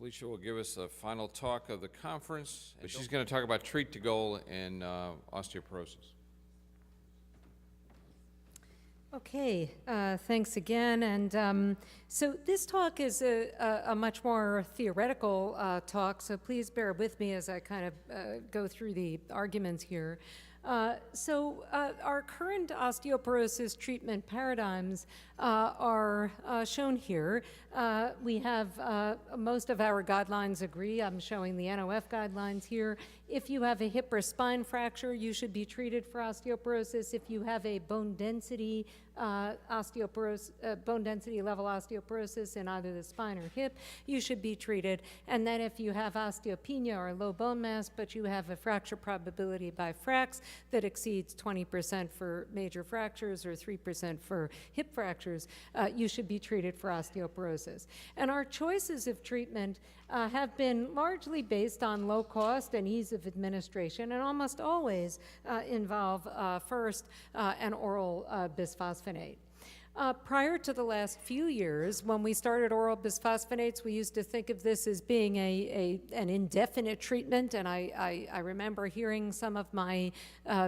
Felicia will give us a final talk of the conference. She's going to talk about treat to goal and osteoporosis. Okay, thanks again. And so this talk is a much more theoretical talk, so please bear with me as I kind of go through the arguments here. Our current osteoporosis treatment paradigms are shown here. We have most of our guidelines agree. I'm showing the NOF guidelines here. If you have a hip or spine fracture, you should be treated for osteoporosis. If you have a bone density bone density level osteoporosis in either the spine or hip, you should be treated. And then if you have osteopenia or low bone mass, but you have a fracture probability by FRAX that exceeds 20% for major fractures or 3% for hip fractures, you should be treated for osteoporosis. And our choices of treatment have been largely based on low cost and ease of administration, and almost always involve first an oral bisphosphonate. Prior to the last few years, when we started oral bisphosphonates, we used to think of this as being an indefinite treatment, and I remember hearing some of my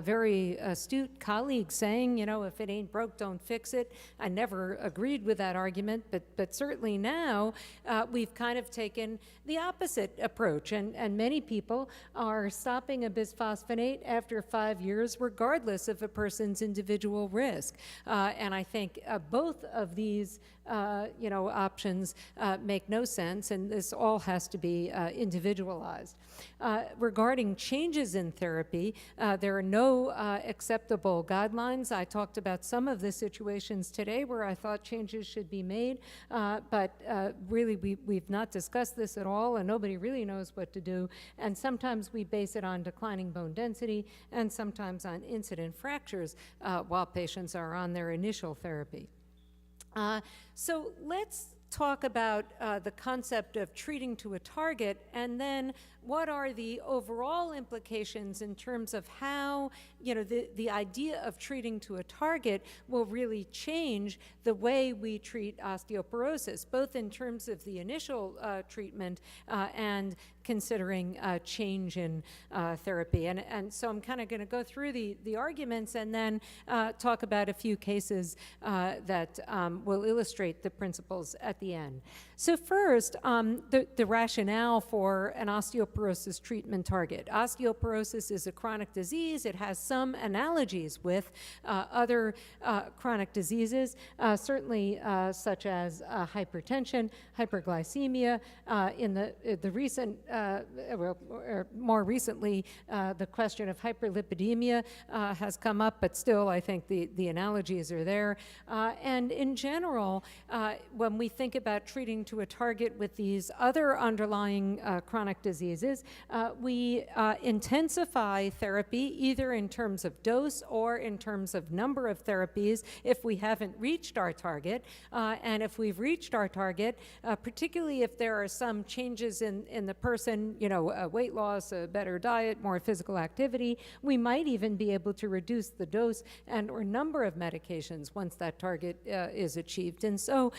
very astute colleagues saying, you know, if it ain't broke, don't fix it. I never agreed with that argument, but certainly now we've kind of taken the opposite approach, and many people are stopping a bisphosphonate after 5 years, regardless of a person's individual risk. And I think both of these options make no sense, and this all has to be individualized. Regarding changes in therapy, there are no acceptable guidelines. I talked about some of the situations today where I thought changes should be made, but really we've not discussed this at all, and nobody really knows what to do. And sometimes we base it on declining bone density, and sometimes on incident fractures while patients are on their initial therapy. So let's talk about the concept of treating to a target, and then what are the overall implications in terms of how, you know, the idea of treating to a target will really change the way we treat osteoporosis, both in terms of the initial treatment and considering change in therapy. And so I'm kind of going to go through the arguments and then talk about a few cases that will illustrate the principles at the end. So first, the rationale for an osteoporosis treatment target. Osteoporosis is a chronic disease. It has some analogies with other chronic diseases, certainly such as hypertension, hyperglycemia. In the recent, more recently, the question of hyperlipidemia has come up, but still I think the analogies are there. And in general, when we think about treating to a target with these other underlying chronic diseases, we intensify therapy either in terms of dose or in terms of number of therapies if we haven't reached our target. And if we've reached our target, particularly if there are some changes in the person, you know, weight loss, a better diet, more physical activity, we might even be able to reduce the dose and or number of medications once that target is achieved. And so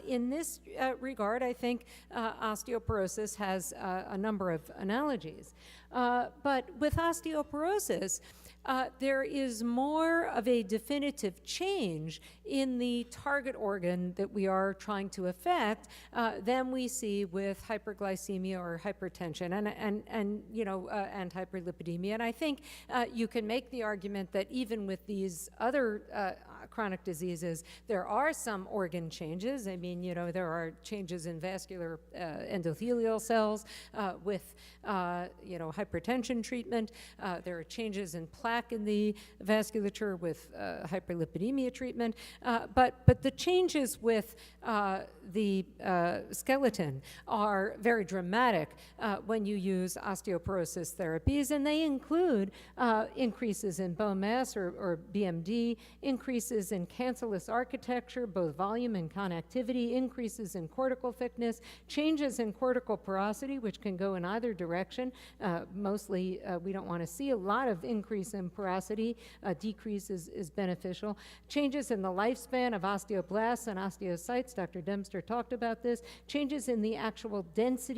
in this regard, I think osteoporosis has a number of analogies. But with osteoporosis, there is more of a definitive change in the target organ that we are trying to affect than we see with hyperglycemia or hypertension and hyperlipidemia. And I think you can make the argument that even with these other chronic diseases, there are some organ changes. I mean, you know, there are changes in vascular endothelial cells with, hypertension treatment. There are changes in plaque in the vasculature with hyperlipidemia treatment. But the changes with the skeleton are very dramatic when you use osteoporosis therapies, and they include increases in bone mass or BMD, increases in cancellous architecture, both volume and connectivity, increases in cortical thickness, changes in cortical porosity, which can go in either direction. Mostly, we don't want to see a lot of increase in porosity. Decrease is beneficial. Changes in the lifespan of osteoblasts and osteocytes. Dr. Dempster talked about this. Changes in the actual density